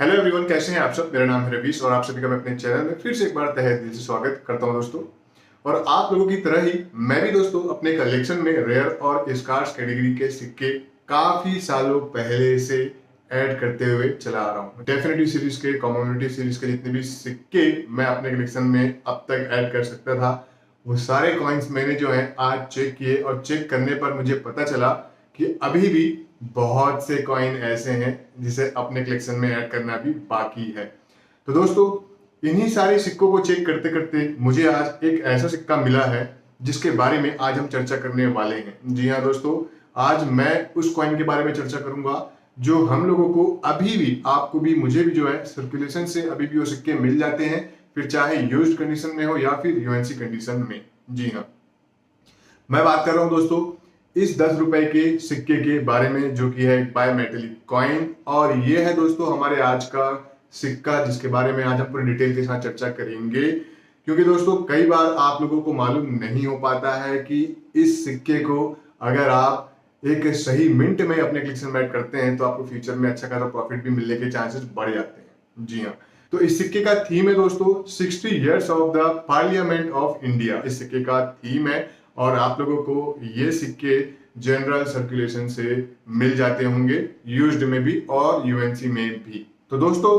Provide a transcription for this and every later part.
Hello everyone, कैसे हैं आप सब। मेरा नाम है रवीश और आप सभी का मैं अपने चैनल में फिर से एक बार तहे दिल से स्वागत करता हूं दोस्तों। और आप लोगों की तरह ही मैं भी दोस्तों अपने कलेक्शन में रेयर और स्कार्स कैटेगरी के सिक्के काफी सालों पहले से ऐड करते हुए चला आ रहा हूं। डेफिनेटिव सीरीज के, कॉमोडिटी सीरीज के जितने भी सिक्के मैं अपने कलेक्शन में अब तक ऐड कर सकता था, वो सारे कॉइन्स मैंने जो है आज चेक किए और चेक करने पर मुझे पता चला कि अभी भी बहुत से कॉइन ऐसे हैं जिसे अपने कलेक्शन में ऐड करना भी बाकी है। तो दोस्तों, इन्हीं सारे सिक्कों को चेक करते करते मुझे आज एक ऐसा सिक्का मिला है जिसके बारे में आज हम चर्चा करने वाले हैं। जी हाँ दोस्तों, आज मैं उस कॉइन के बारे में चर्चा करूंगा जो हम लोगों को अभी भी, आपको भी मुझे भी जो है सर्कुलेशन से अभी भी वो सिक्के मिल जाते हैं, फिर चाहे यूज्ड कंडीशन में हो या फिर यूएनसी कंडीशन में। जी हाँ, मैं बात कर रहा हूं दोस्तों इस 10 रुपए के सिक्के के बारे में जो कि है एक बायोमेटेलिक कॉइन। और ये है दोस्तों हमारे आज का सिक्का जिसके बारे में आज हम पूरी डिटेल के साथ चर्चा करेंगे। क्योंकि दोस्तों कई बार आप लोगों को मालूम नहीं हो पाता है कि इस सिक्के को अगर आप एक सही मिंट में अपने कलेक्शन में ऐड करते हैं तो आपको फ्यूचर में अच्छा खासा प्रॉफिट भी मिलने के चांसेस बढ़ जाते हैं। जी हाँ, तो इस सिक्के का थीम है दोस्तों 60 years of the parliament of India. इस सिक्के का थीम है और आप लोगों को ये सिक्के जनरल सर्कुलेशन से मिल जाते होंगे, यूज्ड में भी और यूएनसी में भी। तो दोस्तों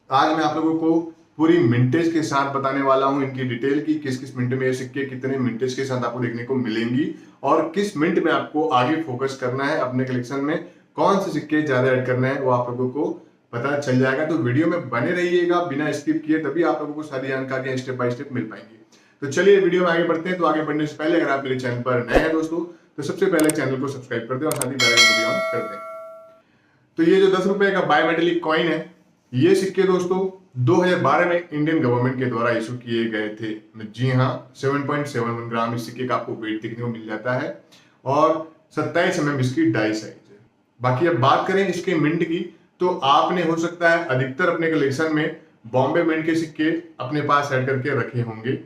आज मैं आप लोगों को पूरी मिंटेज के साथ बताने वाला हूं इनकी डिटेल की, किस किस मिंट में ये सिक्के कितने मिंटेज के साथ आपको देखने को मिलेंगी और किस मिंट में आपको आगे फोकस करना है अपने कलेक्शन में, कौन से सिक्के ज्यादा ऐड करना है वो आप लोगों को पता चल जाएगा। तो वीडियो में बने रहिएगा बिना स्किप किए, तभी आप लोगों को सारी जानकारी स्टेप बाय स्टेप मिल पाएंगी। तो चलिए वीडियो में आगे बढ़ते हैं। तो आगे बढ़ने से पहले अगर आप मेरे चैनल पर नए हैं दोस्तों तो सबसे पहले चैनल को सब्सक्राइब कर दें और साथ ही बेल आइकन को भी ऑन कर दें। तो ये जो 10 रुपए का बायोमेटेलिक कॉइन है, ये सिक्के दोस्तों 2012 में इंडियन गवर्नमेंट के द्वारा इशू किए गए थे। जी हाँ, 7.71 ग्राम इस सिक्के का आपको वेट देखने को मिल जाता है और 27 mm इसकी डाई साइज है। बाकी अब बात करें इसके मिंट की, तो आपने हो सकता है अधिकतर अपने कलेक्शन में बॉम्बे मिंट के सिक्के अपने पास ऐड करके रखे होंगे।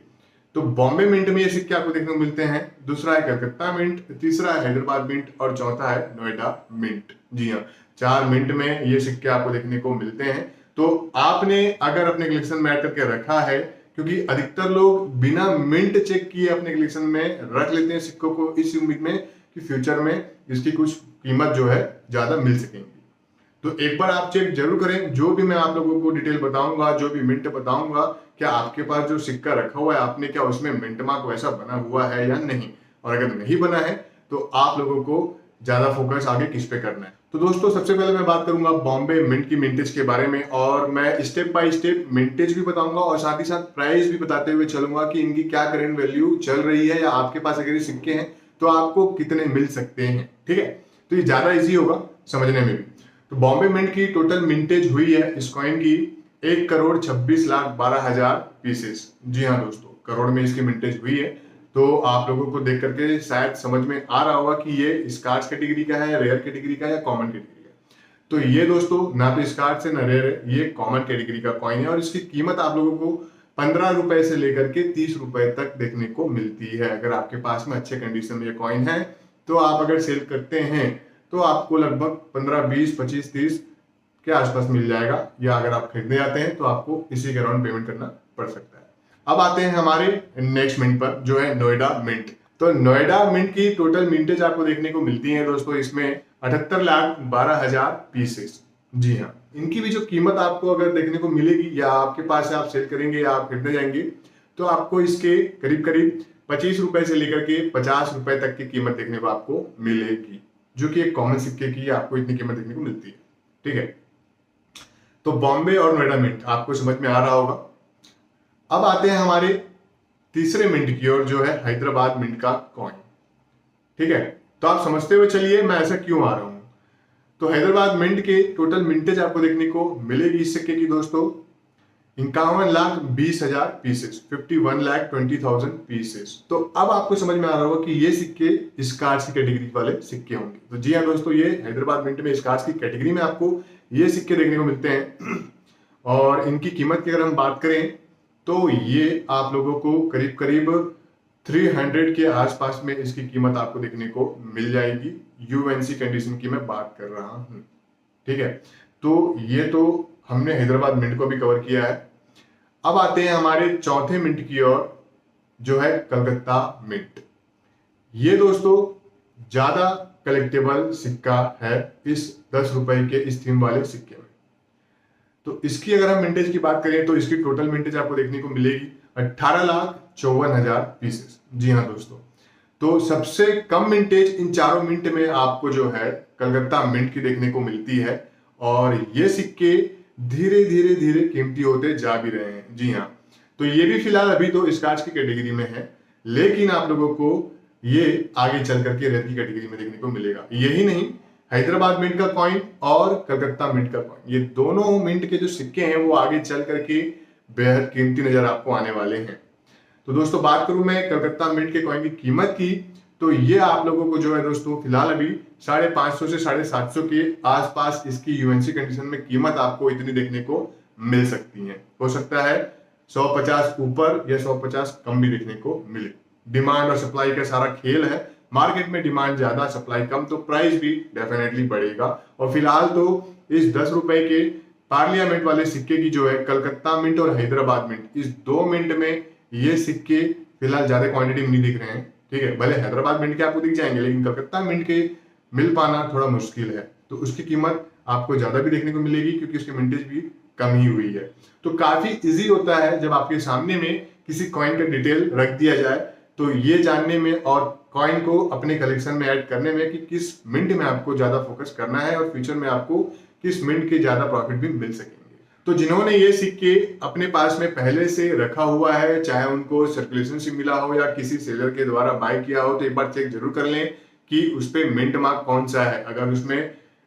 तो बॉम्बे मिंट में ये सिक्के आपको देखने को मिलते हैं, दूसरा है कलकत्ता मिंट, तीसरा है हैदराबाद मिंट और चौथा है नोएडा मिंट। जी हाँ, 4 मिंट में ये सिक्के आपको देखने को मिलते हैं। तो आपने अगर अपने कलेक्शन में ऐड करके रखा है, क्योंकि अधिकतर लोग बिना मिंट चेक किए अपने कलेक्शन में रख लेते हैं सिक्कों को इस उम्मीद में कि फ्यूचर में इसकी कुछ कीमत जो है ज्यादा मिल सकेंगी। तो एक बार आप चेक जरूर करें। जो भी मैं आप लोगों को डिटेल बताऊंगा, जो भी मिंट बताऊंगा, क्या आपके पास जो सिक्का रखा हुआ है आपने क्या उसमें मिंट मार्क वैसा बना हुआ है या नहीं, और अगर नहीं बना है तो आप लोगों को ज्यादा फोकस आगे किस पे करना है। तो दोस्तों सबसे पहले मैं बात करूंगा बॉम्बे मिंट की मिंटेज के बारे में और मैं स्टेप बाय स्टेप मिंटेज भी बताऊंगा और साथ ही साथ प्राइस भी बताते हुए चलूंगा कि इनकी क्या करेंट वैल्यू चल रही है या आपके पास अगर ये सिक्के हैं तो आपको कितने मिल सकते हैं। ठीक है, तो ये ज्यादा इजी होगा समझने में भी। तो बॉम्बे मिंट की टोटल मिंटेज हुई है इस कॉइन की 1,26,12,000 पीसेस। जी हाँ दोस्तों, करोड़ में इसकी मिंटेज हुई है। तो आप लोगों को देख करके शायद समझ में आ रहा होगा कि ये स्कार्स कैटेगरी का है, रेयर कैटेगरी का या कॉमन कैटेगरी का। तो ये दोस्तों ना तो स्कार्स है ना रेयर है, ये कॉमन कैटेगरी का कॉइन है और इसकी कीमत आप लोगों को 15 रुपए से लेकर के 30 रुपए तक देखने को मिलती है। अगर आपके पास में अच्छे कंडीशन में ये कॉइन है तो आप अगर सेल करते हैं तो आपको लगभग 15, 20, 25, 30 के आसपास मिल जाएगा, या अगर आप खरीदने जाते हैं तो आपको इसी के अराउंड पेमेंट करना पड़ सकता है। अब आते हैं हमारे नेक्स्ट मिंट पर जो है नोएडा मिंट। तो नोएडा मिंट की टोटल मिंटेज आपको देखने को मिलती है दोस्तों इसमें 78,12,000 पीसेस। जी हाँ, इनकी भी जो कीमत आपको अगर देखने को मिलेगी या आपके पास है आप सेल करेंगे या आप खरीदने जाएंगे तो आपको इसके करीब करीब 25 रुपए से लेकर के 50 रुपए तक की कीमत देखने को आपको मिलेगी, जो कि एक कॉमन सिक्के की आपको इतनी कीमत देखने को मिलती है। ठीक है, तो बॉम्बे और नोएडा मिंट आपको समझ में आ रहा होगा। अब आते हैं हमारे तीसरे मिंट की ओर जो है हैदराबाद मिंट का कॉइन। ठीक है, तो आप समझते हुए चलिए मैं ऐसा क्यों आ रहा हूं। तो हैदराबाद मिंट के टोटल मिंटेज आपको देखने को मिलेगी इस सिक्के की दोस्तों 51,20,000 पीसेस, 51,20,000 पीसेस। तो अब आपको समझ में आ रहा होगा कि ये सिक्के स्कार्स की कैटेगरी वाले सिक्के होंगे। तो जी हाँ दोस्तों, ये हैदराबाद मिंट में स्कार्स की कैटेगरी में आपको ये सिक्के देखने को मिलते हैं और इनकी कीमत की अगर हम बात करें तो ये आप लोगों को करीब करीब 300 के आसपास में इसकी कीमत आपको देखने को मिल जाएगी। यूएनसी कंडीशन की मैं बात कर रहा हूं। ठीक है, तो ये तो हमने हैदराबाद मिंट को भी कवर किया है। अब आते हैं हमारे चौथे मिंट की ओर, जो है कलकत्ता मिंट। ये दोस्तों ज्यादा कलेक्टेबल सिक्का है इस 10 रुपए के इस थीम वाले सिक्के में। तो इसकी अगर हम मिंटेज की बात करें तो इसकी टोटल मिंटेज आपको देखने को मिलेगी 18,54,000 पीसेस। जी हाँ दोस्तों, तो सबसे कम मिंटेज इन चारों मिंट में आपको जो है कलकत्ता मिंट की देखने को मिलती है, और ये सिक्के धीरे धीरे धीरे कीमती होते जा भी रहे हैं। जी हाँ, तो ये भी फिलहाल अभी तो स्क्रैच की कैटेगरी में है, लेकिन आप लोगों को ये आगे चल करके रेयर की कैटेगरी में देखने को मिलेगा। यही नहीं, हैदराबाद मिंट का कॉइन और कलकत्ता मिंट का कॉइन, ये दोनों मिंट के जो सिक्के हैं वो आगे चल करके बेहद कीमती नजर आपको आने वाले हैं। तो दोस्तों बात करूं मैं कलकत्ता मिंट के कॉइन की कीमत की, तो ये आप लोगों को जो है दोस्तों फिलहाल अभी 550 से 750 के आसपास इसकी यूएनसी कंडीशन में कीमत आपको इतनी देखने को मिल सकती है। हो सकता है 150 ऊपर या 150 कम भी देखने को मिले। डिमांड और सप्लाई का सारा खेल है, मार्केट में डिमांड ज्यादा सप्लाई कम, तो प्राइस भी डेफिनेटली बढ़ेगा। और फिलहाल तो इस 10 रुपए के पार्लियामेंट वाले सिक्के की जो है कलकत्ता मिंट और हैदराबाद मिंट, इस दो मिंट में ये सिक्के फिलहाल ज्यादा क्वांटिटी में नहीं दिख रहे हैं। ठीक है, भले हैदराबाद मिंट के आपको दिख जाएंगे, लेकिन कलकत्ता मिंट के मिल पाना थोड़ा मुश्किल है, तो उसकी कीमत आपको ज्यादा भी देखने को मिलेगी क्योंकि उसकी मिंटेज भी कम ही हुई है। तो काफी इजी होता है जब आपके सामने में किसी कॉइन का डिटेल रख दिया जाए, तो ये जानने में और कॉइन को अपने कलेक्शन में ऐड करने में कि किस मिंट में आपको ज्यादा फोकस करना है और फ्यूचर में आपको किस मिंट के ज्यादा प्रॉफिट भी मिल सकेंगे। तो जिन्होंने ये सिक्के अपने पास में पहले से रखा हुआ है, चाहे उनको सर्कुलेशन से मिला हो या किसी सेलर के द्वारा बाय किया हो, तो एक बार चेक जरूर कर लें कि उस पर मिंट मार्क कौन सा है। अगर उसमें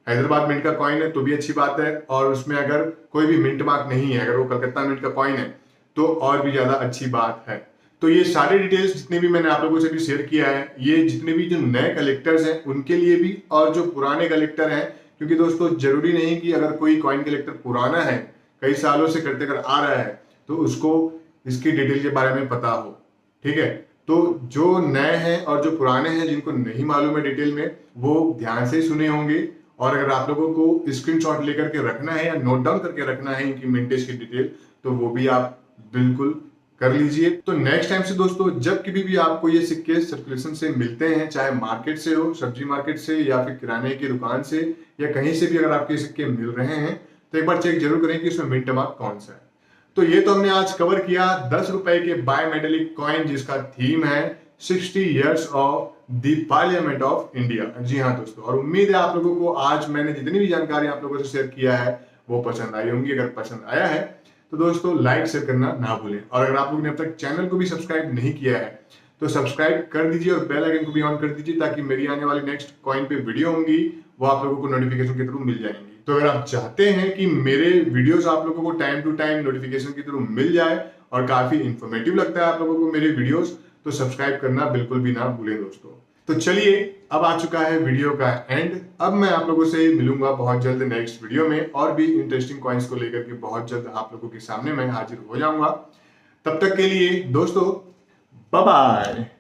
हैदराबाद मिंट का कॉइन है तो भी अच्छी बात है, और उसमें अगर कोई भी मिंट मार्क नहीं है, अगर वो कलकत्ता मिंट का कॉइन है, तो और भी ज्यादा अच्छी बात है। तो ये सारे डिटेल्स जितने भी मैंने आप लोगों से भी शेयर किया है, ये जितने भी जो नए कलेक्टर्स हैं उनके लिए भी, और जो पुराने कलेक्टर हैं, क्योंकि दोस्तों जरूरी नहीं कि अगर कोई कॉइन कलेक्टर पुराना है, कई सालों से करते कर आ रहा है, तो उसको इसकी डिटेल के बारे में पता हो। ठीक है, तो जो नए हैं और जो पुराने हैं जिनको नहीं मालूम है डिटेल में, वो ध्यान से सुने होंगे। और अगर आप लोगों को स्क्रीनशॉट लेकर के रखना है या नोट डाउन करके रखना है इनकी मिंटेज की डिटेल, तो वो भी आप बिल्कुल कर लीजिए। तो नेक्स्ट टाइम से दोस्तों जब कभी भी आपको ये सिक्के सर्कुलेशन से मिलते हैं, चाहे मार्केट से हो, सब्जी मार्केट से, या फिर किराने की दुकान से, या कहीं से भी अगर आपके सिक्के मिल रहे हैं, तो एक बार चेक जरूर करें कि इसमें मिंट मार्क कौन सा है। तो ये तो हमने आज कवर किया 10 रुपए के बायोमेटेलिक कॉइन, जिसका थीम है 60 years of the parliament of India. जी हाँ दोस्तों, और उम्मीद है आप लोगों को आज मैंने जितनी भी जानकारी आप लोगों से शेयर किया है वो पसंद आई होंगी। अगर पसंद आया है तो दोस्तों लाइक शेयर करना ना भूलें, और अगर आप लोगों ने अब तक चैनल को भी सब्सक्राइब नहीं किया है तो सब्सक्राइब कर दीजिए और बेल आइकन को भी ऑन कर दीजिए, ताकि मेरी आने वाली नेक्स्ट कॉइन पे वीडियो होंगी वो आप लोगों को नोटिफिकेशन के थ्रू मिल जाएंगी। तो अगर आप चाहते हैं कि मेरे वीडियोस आप लोगों को टाइम टू टाइम नोटिफिकेशन के थ्रू मिल जाए और काफी इंफॉर्मेटिव लगता है आप लोगों को मेरे वीडियोस, तो सब्सक्राइब करना बिल्कुल भी ना भूलें दोस्तों। तो चलिए, अब आ चुका है वीडियो का एंड। अब मैं आप लोगों से मिलूंगा बहुत जल्द नेक्स्ट वीडियो में, और भी इंटरेस्टिंग कॉइन्स को लेकर के बहुत जल्द आप लोगों के सामने मैं हाजिर हो जाऊंगा। तब तक के लिए दोस्तों बाय बाय।